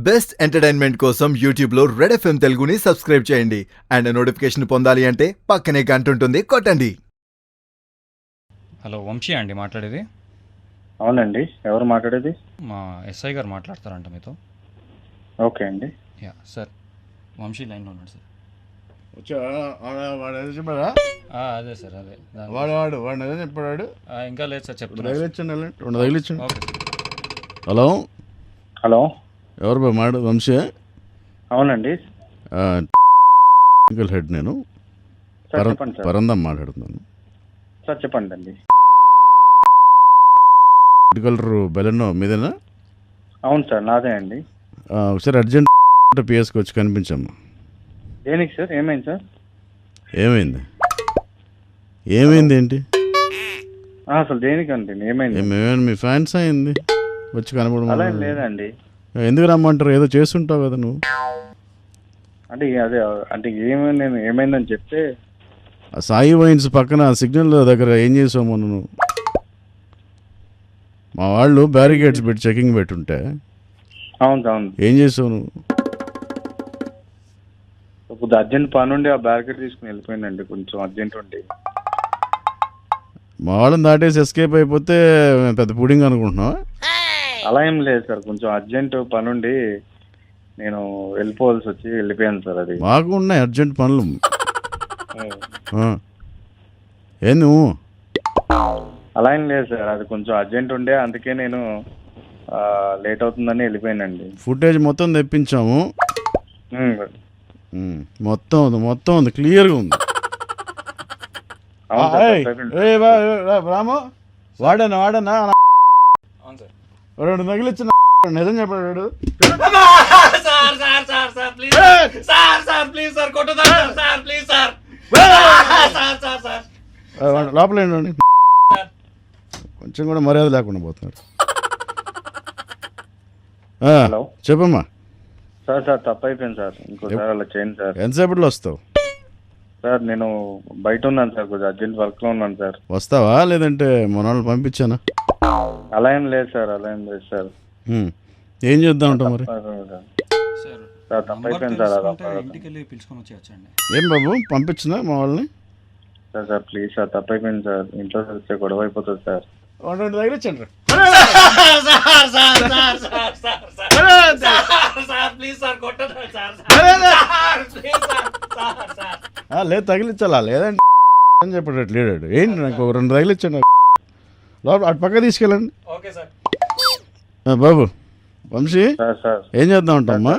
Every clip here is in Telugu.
బెస్ట్ ఎంటర్టైన్మెంట్ కోసం యూట్యూబ్ లో రెడ్ ఎఫ్ఎం తెలుగుని సబ్స్క్రైబ్ చేయండి అండ్ నోటిఫికేషన్ పొందాలి అంటే పక్కనే గంట ఉంటుంది కొట్టండి. హలో, వంశీ అండి మాట్లాడేది. అవునండి, ఎవరు మాట్లాడేది? మా ఎస్ఐ గారు మాట్లాడతారంట మీతో. ఓకే అండి. యా సార్, వంశీ లైన్లో ఉన్నాడు సార్. వాడు ఏదో చెప్పాడా? అదే సార్, అదే వాడు ఏదో చెప్పాడు. ఇంకా లేదు సార్, చెప్తున్నా. తగిలిచ్చండి, రెండు తగిలిచ్చండి. ఓకే. హలో, హలో, ఎవరు బా మాడు? వంశీ అవునండి టెక్నికల్ హెడ్. నేను సార్ చెప్పండి సార్. పరందం మాట్లాడుతున్నాను. సార్ చెప్పండి అండి. రెడ్ కలర్ బెలెనో మీదేనా? అవును సార్, నాదే అండి. ఒకసారి అర్జెంట్ పిఎస్కి వచ్చి కనిపించమ్మా. దేనికి సార్? ఏమైంది సార్? ఏమైంది ఏంటి? అసలు దేనికండి? ఏమైంది? ఏమైనా మీ ఫ్యాన్స్ అయింది వచ్చి అలా ఏం కనపడమని. లేదండి. ఎందుకు రమ్మంటారు? ఏదో చేస్తుంటావు కదా నువ్వు. అంటే అదే అంటే ఏమైందని చెప్తే. ఆ సాయి వైన్స్ పక్కన సిగ్నల్ దగ్గర ఏం చేసావు మొన్న నువ్వు? మా వాళ్ళు బ్యారికేడ్స్ పెట్టి చెకింగ్ పెట్టుంటే అవును ఏం చేసావు నువ్వు? కొద్దిగా అర్జెంట్ పని ఉండి ఆ బ్యారికేడ్ తీసుకుని వెళ్ళిపోయిందండి. కొంచెం అర్జెంట్ ఉండి మా వాళ్ళని దాటేసి ఎస్కేప్ అయిపోతే పెద్ద పుడింగ్ అనుకుంటున్నావా? అలా ఏం లేదు సార్, కొంచెం అర్జెంట్ పని ఉండి నేను వెళ్ళిపోవాల్సి వచ్చి వెళ్ళిపోయాను సార్. అది మాకు ఉన్నాయి అర్జెంట్ పనులు. ఏం నువ్వు? అలా ఏం లేదు సార్, అది కొంచెం అర్జెంట్ ఉండే, అందుకే నేను లేట్ అవుతుందని వెళ్ళిపోయానండి. ఫుటేజ్ మొత్తం తెప్పించాము. ఉమ్. మొత్తం ఉంది, క్లియర్గా ఉంది. అవును సార్, రాము వాడనా అవును సార్. రెండు తగిలిచ్చిన నిజం చెప్పాడు. లోపల ఏంటండి కొంచెం కూడా మర్యాద లేకుండా పోతున్నారు. హలో చెప్పమ్మా. సార్ తప్పు అయిపోయింది సార్, ఇంకోసారి అలా చేయండి సార్. ఎంతసేపట్లో వస్తావు? సార్ నేను బయట ఉన్నాను సార్, కొంచెం అర్జెంట్ వర్క్లో ఉన్నాను సార్. వస్తావా లేదంటే మన వాళ్ళు పంపించానా? అలా ఏం లేదు సార్, సార్. ఏం చేద్దాం ఉంటావు మరి? సార్ తప్పు అయిపోయింది సార్. ఇంటికి వెళ్ళి పిలుచుకొని వచ్చేయచ్చండి. ఏం బాబు పంపించినా మా వాళ్ళని? సార్ ప్లీజ్ సార్, తప్పు అయిపోయింది సార్. ఇంట్లో వస్తే గొడవ అయిపోతుంది సార్. తగిలించండి. లేదు తగిలించాలా లేదంటే అని చెప్పాడు లేడాడు. ఏంటి నాకు ఒక రెండు తగిలించండి లోపల అటు పక్క తీసుకెళ్ళండి. Okay sir. బాబు వంశీ సార్ ఏం చేద్దాం ఉంటామ్మా?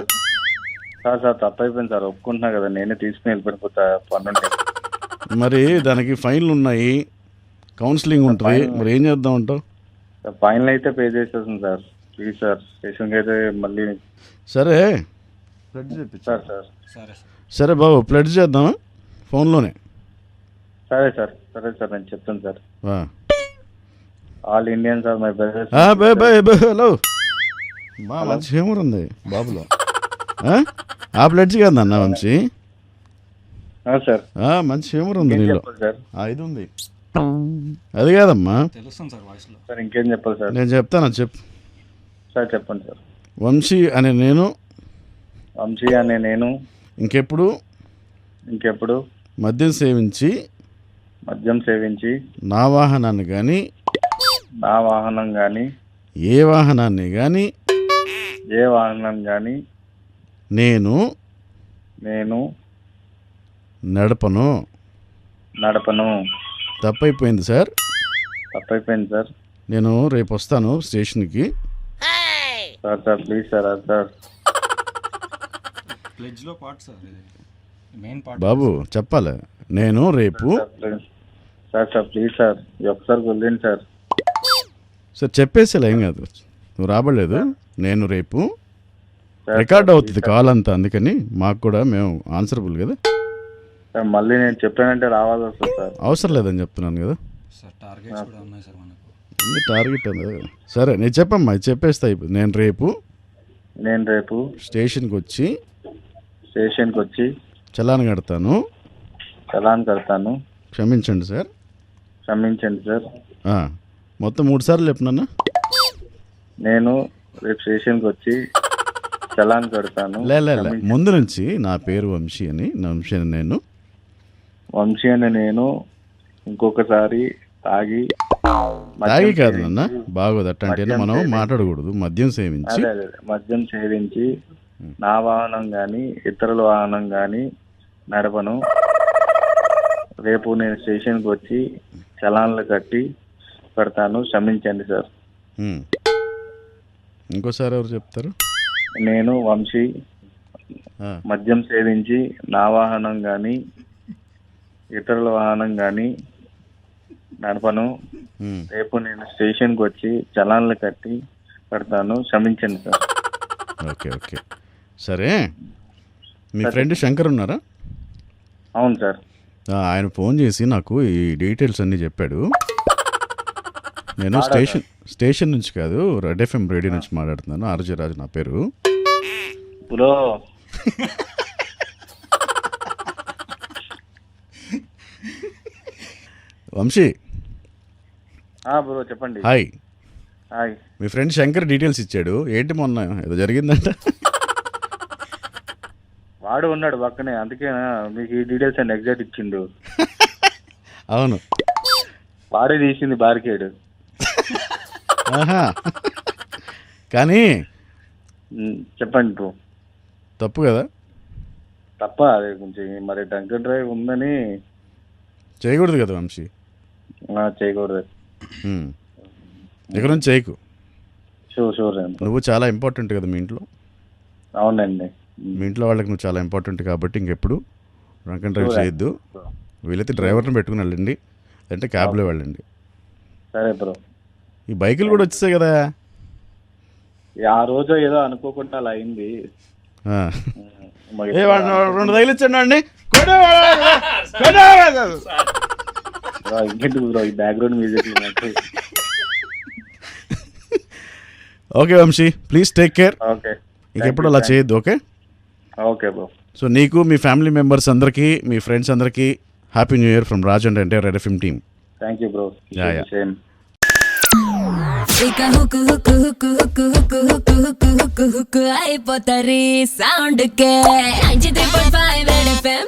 సార్ తప్పు అయిపోయింది సార్, ఒప్పుకుంటున్నా కదా, నేనే తీసుకుని వెళ్ళిపోతా పన్నుంటే. మరి దానికి ఫైన్లు ఉన్నాయి, కౌన్సిలింగ్ ఉంటుంది, మరి ఏం చేద్దాం ఉంటావు? ఫైనల్ అయితే పే చేసేస్తుంది సార్. ప్లీజ్ సార్, స్టేషన్కి అయితే మళ్ళీ. సరే సార్ సరే బాబు ప్లెడ్జ్ చేద్దామా ఫోన్లోనే? సరే సార్ నేను చెప్తాను sir. All Indian sir, my brother. Hello మంచి హ్యూమర్ ఉంది బాబులో. ఆ ప్లెడ్జ్ కదన్న వంశీ, సార్ మంచి హ్యూమర్ ఉంది నీలో. సార్ ఇది ఉంది, అది కాదమ్మా. తెలుస్తుంది సార్ వాయిస్లో. సార్ ఇంకేం చెప్పాలి సార్? నేను చెప్తాను, చెప్పు సార్. చెప్పండి సార్. వంశీ అనే నేను ఇంకెప్పుడు మద్యం సేవించి నా వాహనాన్ని కానీ ఏ వాహనాన్ని కానీ నేను నడపను. తప్పైపోయింది సార్. నేను రేపు వస్తాను స్టేషన్కి. Sir please sir. ప్లెడ్జ్లో పార్ట్ సార్, ఇది మెయిన్ పార్ట్. బాబు చెప్పాలి, నేను రేపు. సార్ ప్లీజ్ సార్, ఒకసారి వదిలేండి సార్. సార్ చెప్పేసేలా ఏం కాదు, నువ్వు రాబడలేదు. నేను రేపు రికార్డ్ అవుతుంది కాల్ అంతా, అందుకని మాకు కూడా మేము ఆన్సరబుల్ కదా. మళ్ళీ నేను చెప్పానంటే రావాల్సి వస్తుంది సార్. అవసరం లేదని చెప్తున్నాను కదా సార్. టార్గెట్స్ కూడా ఉన్నాయి సార్ మనకు. టార్గెట్ అది సరే, నేను చెప్పమ్మా, ఇది చెప్పేస్తా. నేను రేపు స్టేషన్కి వచ్చి చలాన్ కడతాను. క్షమించండి సార్. మొత్తం 3 సార్లు చెప్పినా. నేను రేపు స్టేషన్కి వచ్చి చలాన్ కడతాను. లే ముందు నుంచి నా పేరు వంశీ అని నేను వంశీ అని నేను ఇంకొకసారి తాగి తాగి కాదు నాన్న బాగోదట అంటే మనం మాట్లాడకూడదు. మద్యం సేవించి మద్యం సేవించి నా వాహనం కానీ ఇతరుల వాహనం కానీ నడపను. రేపు నేను స్టేషన్కి వచ్చి చలాన్లు కట్టి పెడతాను. క్షమించండి సార్. ఇంకోసారి ఎవరు చెప్తారు? నేను వంశీ మద్యం సేవించి నా వాహనం కానీ ఇతరుల వాహనం కానీ నడపను. రేపు నేను స్టేషన్కి వచ్చి చలాన్లు కట్టి పెడతాను. క్షమించండి సార్. ఓకే సరే. మీ ఫ్రెండ్ శంకర్ ఉన్నారా? అవును సార్. ఆయన ఫోన్ చేసి నాకు ఈ డీటెయిల్స్ అన్నీ చెప్పాడు. నేను స్టేషన్ నుంచి కాదు, రెడ్ ఎఫ్ఎం రేడియో నుంచి మాట్లాడుతున్నాను. ఆర్జే రాజు నా పేరు. బ్రో వంశీ. బ్రో చెప్పండి. హాయ్. హాయ్. మీ ఫ్రెండ్ శంకర్ డీటెయిల్స్ ఇచ్చాడు. ఏంటి మొన్న ఏదో జరిగిందంట? వాడు ఉన్నాడు పక్కనే, అందుకే మీకు ఈ డీటెయిల్స్ అన్ని ఎగ్జాక్ట్ ఇచ్చిండు. అవును, వాడే తీసింది బార్కేడ్. కానీ చెప్పండి బ్రో. తప్పు కదా? తప్ప అదే కొంచెం మరి డ్రంక్ డ్రైవ్ ఉందని చేయకూడదు కదా వంశీ? చేయకూడదు. ఇక నుంచి చేయకు. షూర్. నువ్వు చాలా ఇంపార్టెంట్ కదా మీ ఇంట్లో. అవునండి. మీ ఇంట్లో వాళ్ళకి నువ్వు చాలా ఇంపార్టెంట్ కాబట్టి ఇంకెప్పుడు డ్రంక్ అండ్ డ్రైవ్ చేయొద్దు. వీలైతే డ్రైవర్ని పెట్టుకుని వెళ్ళండి, లేదంటే క్యాబ్లో వెళ్ళండి. సరే బ్రో. ఈ బైకులు కూడా వచ్చేసాయి కదా. ఆ రోజు ఏదో అనుకోకుండా అలా అయింది. రెండు తగిలించండి అండి. ఇంకేంటి బ్రో ఈ background music. Okay Vamshi, please take care. Okay. ఇంకెప్పుడు అలా చేయొద్దు. Okay bro. సో నీకు, మీ ఫ్యామిలీ మెంబర్స్ అందరికీ, మీ ఫ్రెండ్స్ అందరికీ happy new year from Raj and entire Red FM team. Thank you bro. Same. ఇక హుక్కు హుక్కు హుక్కు హుక్కు హుక్కు హుక్కు హుక్కు హుక్కు హుక్కు అయిపోతారు సౌండ్ కే 93.5 రెడ్ ఎఫ్ఎం.